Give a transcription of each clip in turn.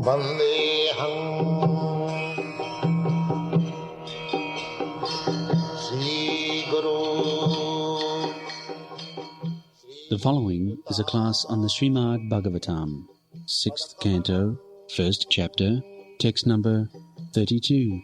Vandeham Sri Guru. The following is a class on the Srimad Bhagavatam, 6th Canto, 1st Chapter, text number 32,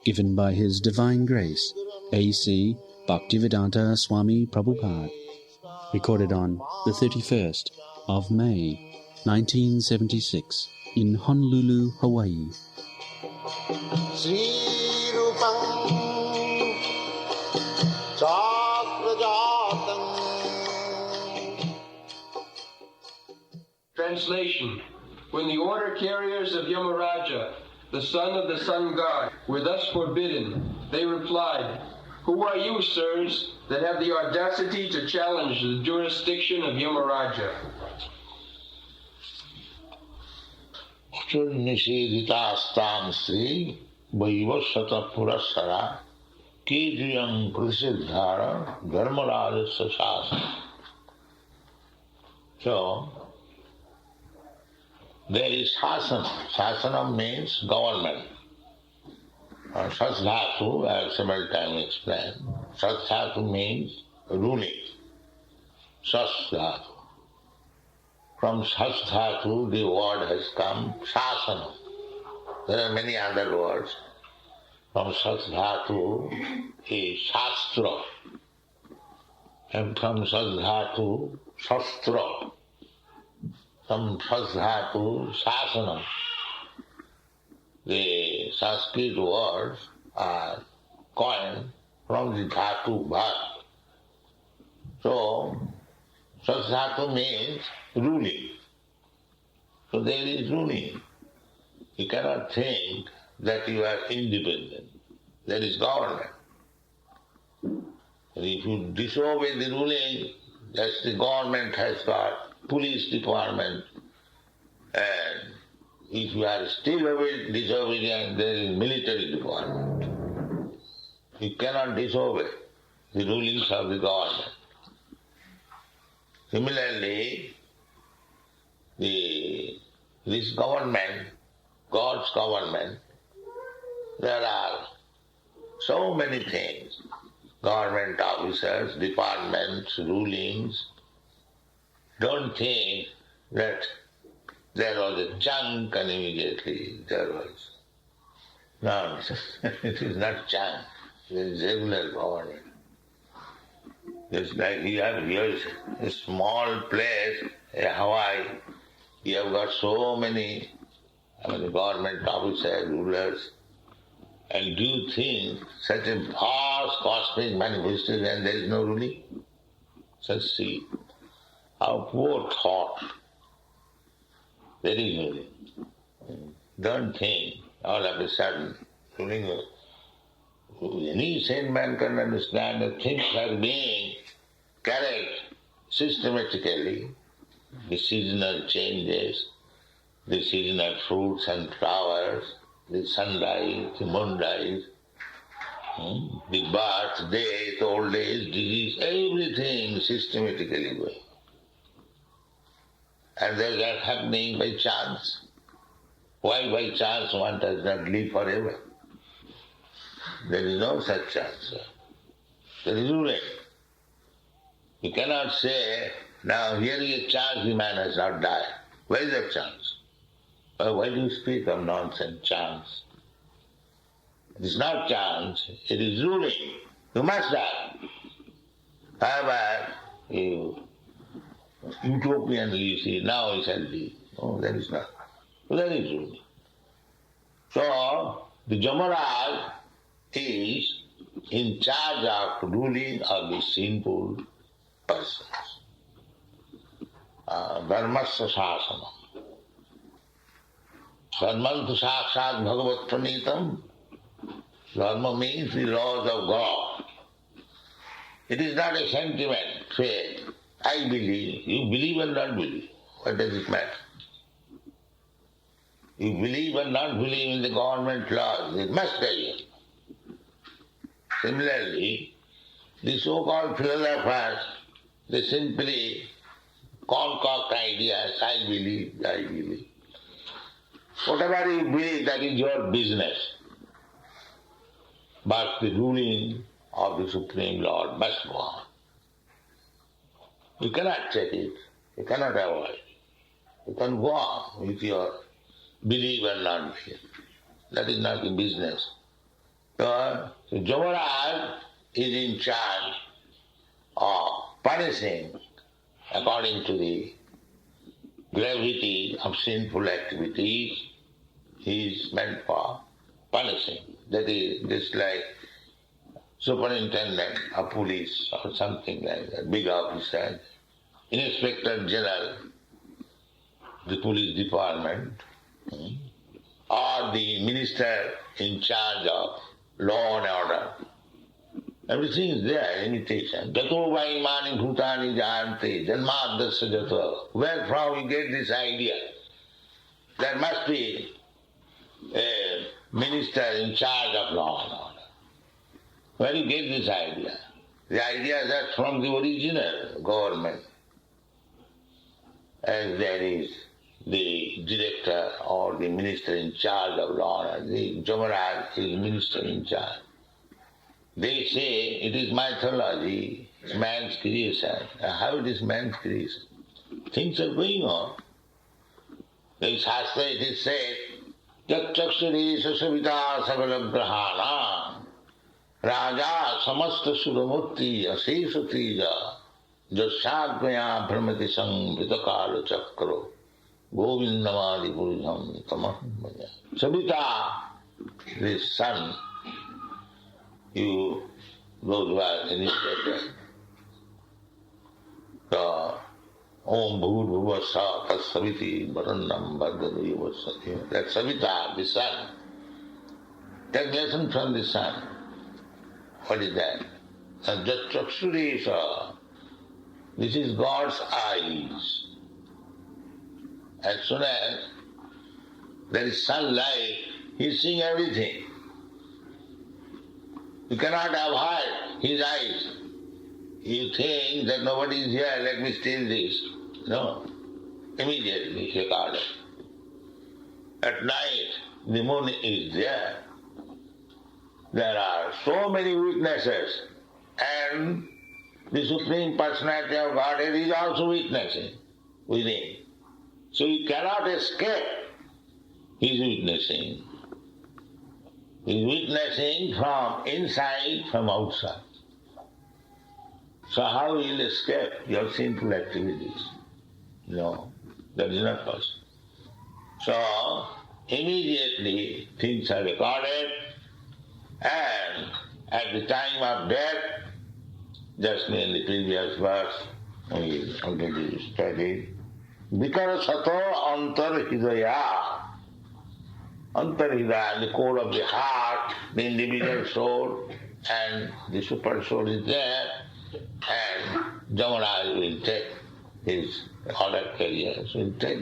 given by His Divine Grace, A.C. Bhaktivedanta Swami Prabhupada, recorded on the 31st of May, 1976, in Honolulu, Hawaii. Sri Rupam Chakrajatam. Translation. When the order carriers of Yamaraja, the son of the sun god, were thus forbidden, they replied, "Who are you, sirs, that have the audacity to challenge the jurisdiction of Yamaraja?" Nisheditastam Sri Vaivasata Purasara Kijiyam Prasiddhara Dharmaraja Sasasa. So, there is Sasana. Sasana means government. Sasdhatu, I have several times explained. Sasdhatu means ruling. Sasdhatu. From Sasdhatu, the word has come Sasana. There are many other words. From Sasdhatu is Shastra. And from Sasdhatu, Shastra. From Sasdhatu, Sasana. The Sanskrit words are coined from the Dhatu Bhat. So, Sasdhatu means ruling. So there is ruling. You cannot think that you are independent. There is government. And if you disobey the ruling, that's the government has got police department, and if you are still disobedient, there is military department. You cannot disobey the rulings of the government. Similarly, this government, God's government, there are so many things, government officers, departments, rulings. Don't think that there was a chunk and immediately there was. No, it is not chunk. It is regular government. Just like you have here a small place, Hawaii, you have got so many government officers, rulers, and do you think such a vast cosmic manifestation and there is no ruling? Just see how poor thought. There is ruling. Don't think all of a sudden ruling. Any sane man can understand that things are being carried systematically. The seasonal changes, the seasonal fruits and flowers, the sunrise, the moonrise, the birth, death, old age, disease, everything systematically going. And they are happening by chance. Why by chance one does not live forever? There is no such chance. There is ruling. You cannot say, now here is a chance the man has not died. Where is that chance? Why do you speak of nonsense, chance? It is not chance, it is ruling. You must die. However, utopianly you see, now he shall be. No, there is not. So there is ruling. So, the Jamaraj is in charge of ruling of the sinful persons. Dharmasya sasana. Dharmantu sakshat bhagavat pranitam. Dharma means the laws of God. It is not a sentiment, faith. I believe. You believe or not believe. What does it matter? You believe or not believe in the government laws. It must tell you. Similarly, the so-called philosophers, they simply concoct ideas, I believe. Whatever you believe, that is your business. But the ruling of the Supreme Lord must go on. You cannot check it, you cannot avoid it. You can go on with your belief and non-belief. That is not the business. So Yamaraj is in charge of punishing according to the gravity of sinful activities. He is meant for punishing. That is just like superintendent of police or something like that, big officer, inspector general, the police department, or the minister in charge of law and order. Everything is there, imitation. Jato vaimani bhutani jante, janmadasya jato. Where from you get this idea? There must be a minister in charge of law and order. Where you get this idea? The idea is that from the original government, as there is the director or the minister in charge of law and order, the Yamaraj is minister in charge. They say it is mythology, it's man's creation. How it is man's creation? Things are going on. In Shastra it is said, Chakshuri Sasavita Savalam Grahana Raja Samasta Suramurti Asesatija Jasadmaya Brahmati Sang Vitakala Chakro Govindamadi Purujam Tamahmaya. Savita, the sun, you, those who are initiated, the Om Bhur Bhuvasa Tasaviti Varannam Bhadadu Yuvasati. That Savita, the sun. Take lesson from the sun. What is that? And that Chakshuresa, this is God's eyes. As soon as there is sunlight, he is seeing everything. You cannot avoid his eyes. You think that nobody is here, let me steal this. No. Immediately he recorded. At night, the moon is there. There are so many witnesses, and the Supreme Personality of Godhead is also witnessing within. So you cannot escape his witnessing. He is witnessing from inside, from outside. So how will you escape your sinful activities? No, that is not possible. So immediately things are recorded, and at the time of death, just in the previous verse, we already studied, Vikara Sato Antar Hidaya. Antar Hidaya, the core of the heart, the individual soul, and the super soul is there, and Yamaraj will take his order carriers, will take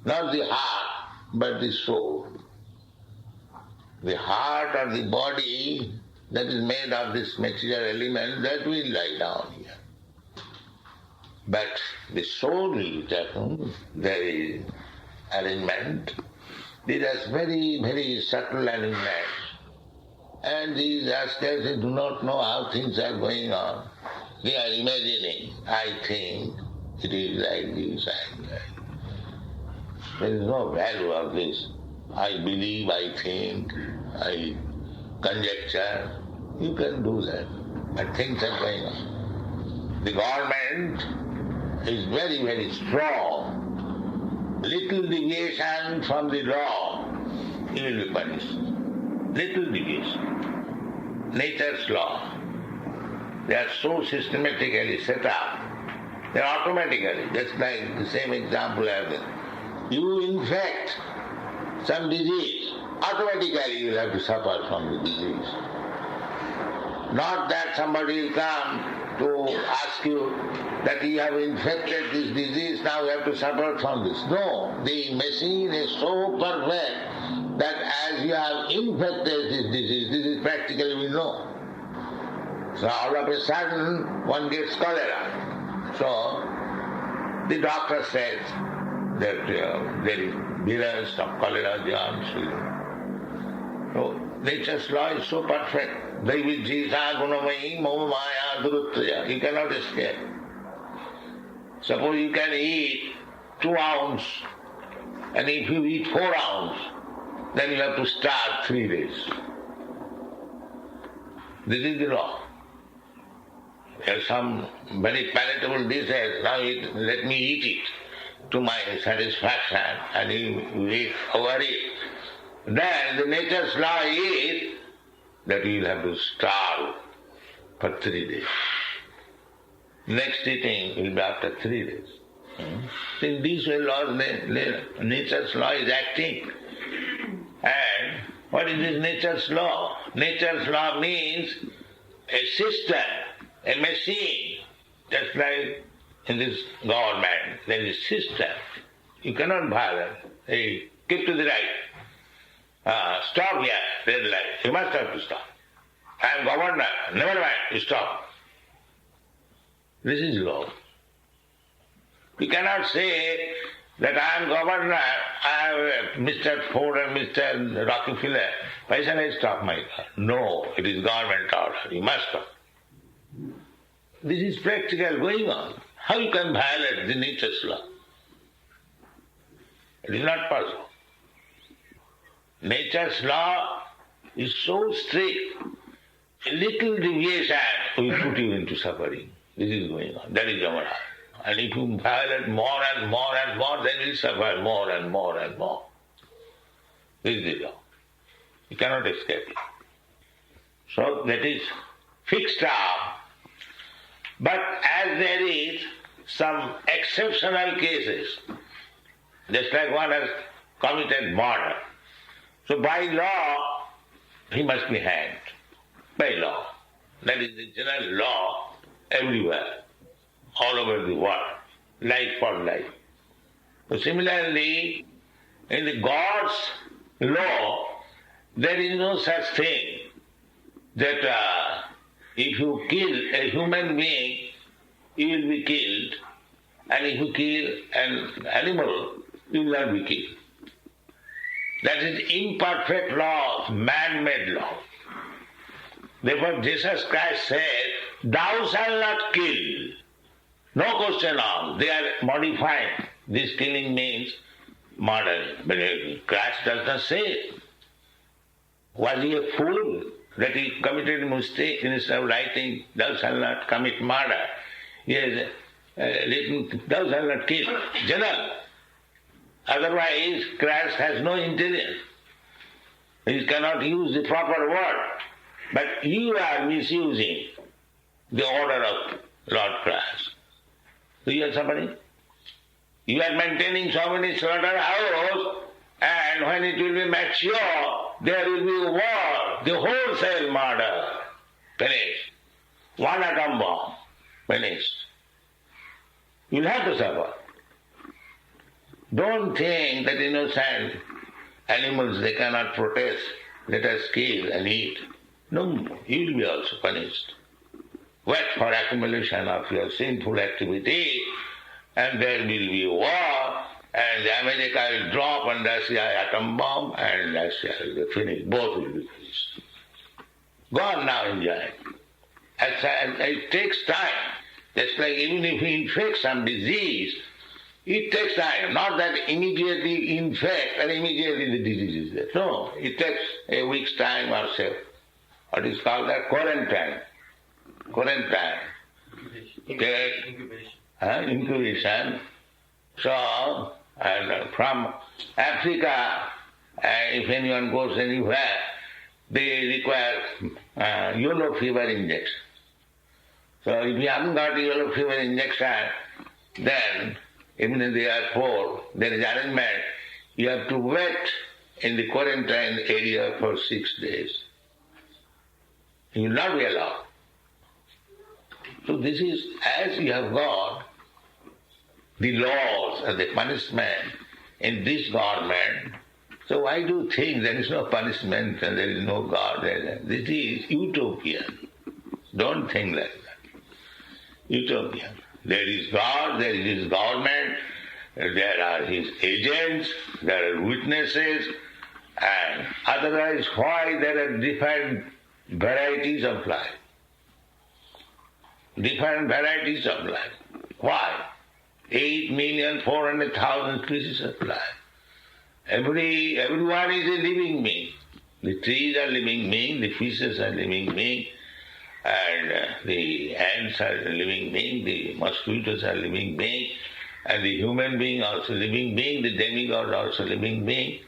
not the heart, but the soul. The heart or the body that is made of this material element, that will lie down here. But the soul will be taken, there is arrangement. These are very, very subtle arrangements. And these askers, they do not know how things are going on. They are imagining, I think it is like this, There is no value of this. I believe, I think, I conjecture. You can do that. But things are going on. The government is very, very strong. Little deviation from the law, you will be punished. Little deviation. Nature's law. They are so systematically set up. They are automatically, just like the same example I have given. You infect some disease, automatically you will have to suffer from the disease. Not that somebody will come to ask you that you have infected this disease, now you have to suffer from this. No, the machine is so perfect that as you have infected this disease, this is practically we know. So all of a sudden one gets cholera. So The doctor says that there is virus of cholera, so nature's law is so perfect. You cannot escape. Suppose you can eat 2 ounce, and if you eat 4 ounce, then you have to starve 3 days. This is the law. There are some very palatable dishes, now let me eat it to my satisfaction, and you eat over it. Then the nature's law is that you will have to starve for 3 days. Next eating will be after 3 days. In this way, nature's law is acting. And what is this nature's law? Nature's law means a system, a machine. Just like in this government, there is a system. You cannot violate. Hey, keep to the right. Stop here, red light. You must have to stop. I am governor. Never mind, you stop. This is law. You cannot say that I am governor, I have Mr. Ford and Mr. Rockefeller. Why shall I stop my car? No, it is government order. You must stop. This is practical going on. How you can violate the nature's law? It is not possible. Nature's law is so strict. A little deviation will put you into suffering. This is going on. That is our heart. And if you violate more and more and more, then you will suffer more and more and more. This is the law. You cannot escape it. So that is fixed up. But as there is some exceptional cases, just like one has committed murder, so by law he must be hanged. By law. That is the general law everywhere, all over the world, life for life. So similarly, in the God's law, there is no such thing that if you kill a human being, you will be killed, and if you kill an animal, you will not be killed. That is imperfect law, man-made law. Therefore Jesus Christ said, "Thou shalt not kill." No question of. They are modifying. This killing means murder. But Christ does not say it. Was he a fool that he committed a mistake instead of writing, "Thou shalt not commit murder"? He has written, "Thou shalt not kill." General. Otherwise, Christ has no intelligence. He cannot use the proper word. But you are misusing the order of Lord Christ. So you are suffering. You are maintaining so many slaughterhouses, and when it will be mature, there will be war, the wholesale murder. Finished. One atom bomb. Finished. You will have to suffer. Don't think that innocent animals, they cannot protest. Let us kill and eat. No, you will be also punished. Wait for accumulation of your sinful activity, and there will be war, and America will drop on Russia atom bomb, and Russia will be finished. Both will be finished. Go on now, enjoy. It takes time. Just like even if you infect some disease, it takes time. Not that immediately infect and immediately the disease is there. No, it takes a week's time or so. What is called that? Quarantine. Incubation. So, and from Africa, if anyone goes anywhere, they require yellow fever injection. So if you haven't got yellow fever injection, then even in the airport, there is arrangement. You have to wait in the quarantine area for 6 days. You will not be allowed. So this is, as you have got the laws and the punishment in this government, so why do you think there is no punishment and there is no God? This is utopian. Don't think like that. Utopian. There is God, there is His government, there are His agents, there are witnesses, and otherwise why there are different varieties of life? Different varieties of life. Why? 8,400,000 species of life. Everyone is a living being. The trees are living beings, the fishes are living beings, and the ants are living beings, the mosquitoes are living beings, and the human being also living being, the demigod also living being,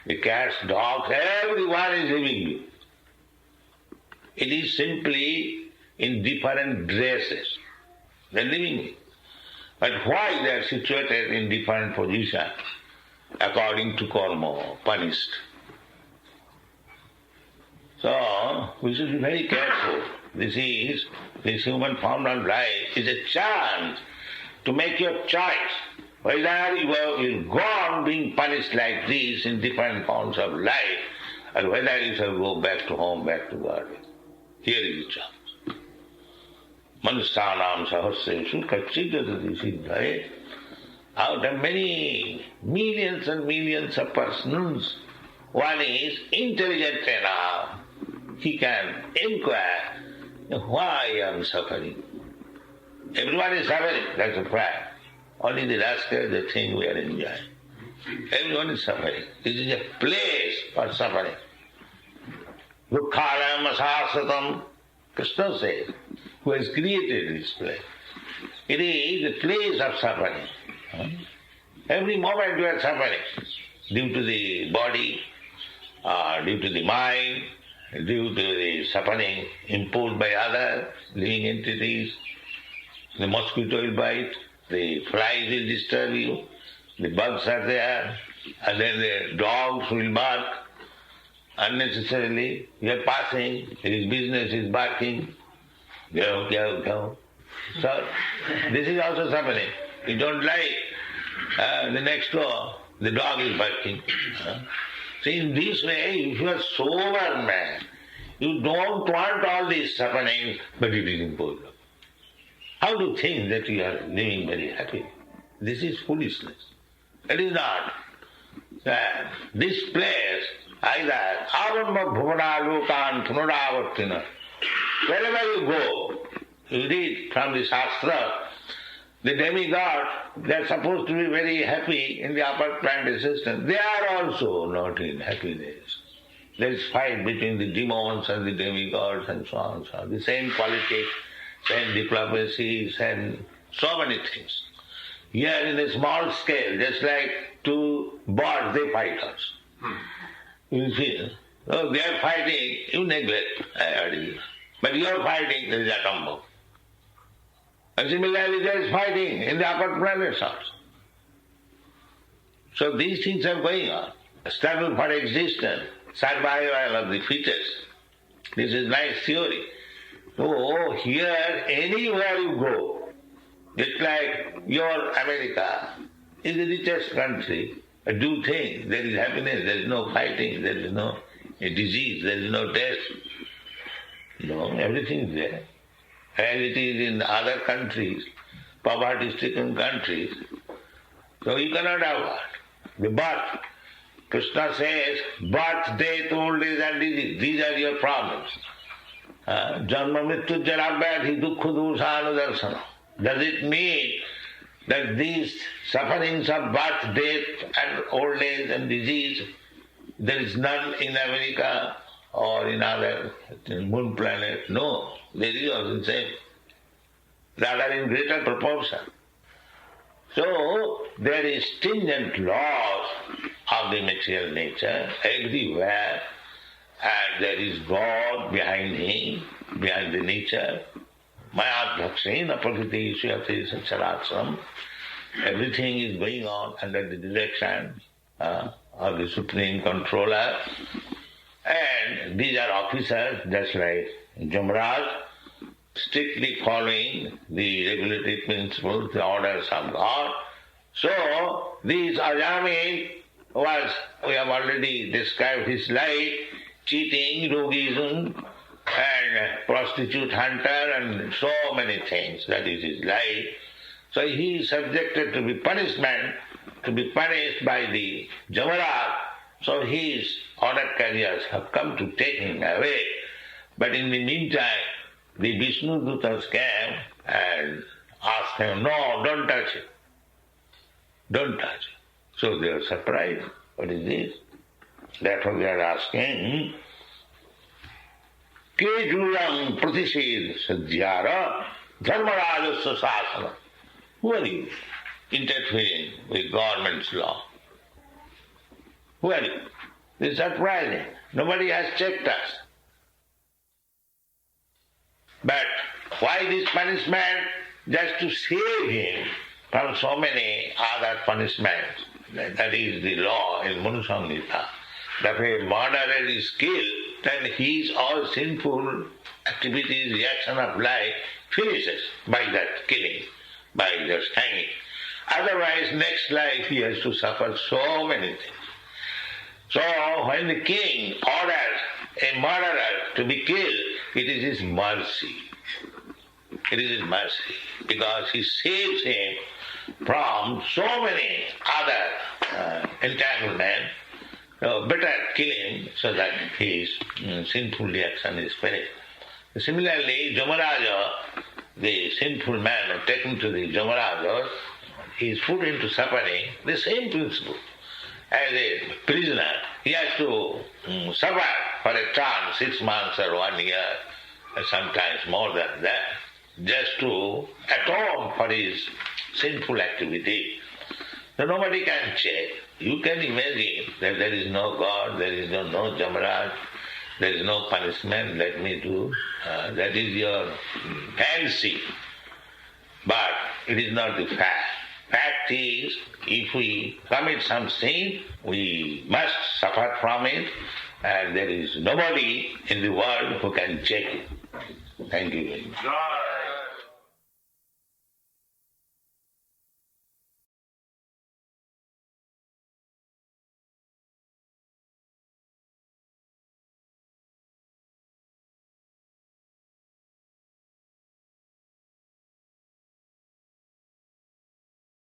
the cats, dogs, everyone is living being. It is simply in different dresses. They are living beings. But why they are situated in different positions according to karma, punished? So we should be very careful. This human form of life is a chance to make your choice. Whether you go on being punished like this in different forms of life, or whether you shall go back to home, back to God. Here is the chance. Manusthanam sahasreshu kachidadati siddhaye. Out of many millions and millions of persons, one is intelligent enough. He can inquire, why I am suffering. Everyone is suffering, that's a fact. Only the rascal, the thing we are enjoying. Everyone is suffering. This is a place for suffering. Dukkhalam asasatam, Krishna says, who has created this place. It is a place of suffering. Every moment you are suffering due to the body, due to the mind, due to the suffering imposed by other living entities. The mosquito will bite, the flies will disturb you, the bugs are there, and then the dogs will bark unnecessarily. You are passing, his business is barking. Go, go, go. So this is also suffering. You don't like the next door, the dog is barking. So in this way, if you are sober man, you don't want all this suffering, but it is imposed. How to think that you are living very happy? This is foolishness. It is not. This place, either Avamma Bhuvana Lokan Punaravartina, wherever you go, you read from the Shastra, the demigod, they are supposed to be very happy in the upper planet existence. They are also not in happiness. There is fight between the demons and the demigods and so on and so on. The same politics, same diplomacy, and so many things. Here in a small scale, just like two birds, they fight us. You see, so they are fighting, you neglect. But you are fighting, there is a atom bomb. And similarly, there is fighting in the upper planets also. So these things are going on. Struggle for existence, survival of the fittest. This is nice theory. So here, anywhere you go, it's like your America is the richest country. Do you think there is happiness, there is no fighting, there is no disease, there is no death? No, everything is there. As it is in other countries, poverty-stricken countries. So you cannot avoid the birth. Krishna says, birth, death, old age and disease, these are your problems. Janma mrityu jara vyadhi dukkha doshanudarsana. Does it mean that these sufferings of birth, death and old age and disease, there is none in America or in other moon planet? No, there is also the same. Rather in greater proportion. So there is stringent laws of the material nature everywhere, and there is God behind him, behind the nature. Mayadhyakshena prakriti suyate sacharatsam. Everything is going on under the direction of the Supreme Controller. And these are officers, just like Jamraj, strictly following the regulatory principles, the orders of God. So, this Ajamin was, we have already described his life, cheating, roguism, and prostitute hunter, and so many things. That is his life. So he is subjected to be punishment, to be punished by the Jamaraj. So his order carriers have come to take him away. But in the meantime, the Vishnu Dutas came and asked him, no, don't touch it. Don't touch it. So they are surprised. What is this? Therefore they are asking, Ke jurang pratisid sadhyara dharmarajasya sasana. Who are you interfering with government's law? Who are you? This is surprising. Nobody has checked us. But why this punishment? Just to save him from so many other punishments. That is the law in Manusangita. That if a murderer is killed, then his all sinful activities, reaction of life finishes by that killing, by just hanging. Otherwise, next life he has to suffer so many things. So when the king orders a murderer to be killed, it is his mercy. It is his mercy, because he saves him from so many other entanglements. Better kill him so that his sinful reaction is finished. Similarly, Jamaraja, the sinful man taken to the Jamaraja, he is put into suffering, the same principle. As a prisoner, he has to suffer for a term, 6 months or 1 year, or sometimes more than that, just to atone for his sinful activity. So nobody can check. You can imagine that there is no God, there is no Jamaraj, there is no punishment, let me do. That is your fancy. But it is not the fact. Fact is, if we commit some sin, we must suffer from it, and there is nobody in the world who can check it. Thank you very much.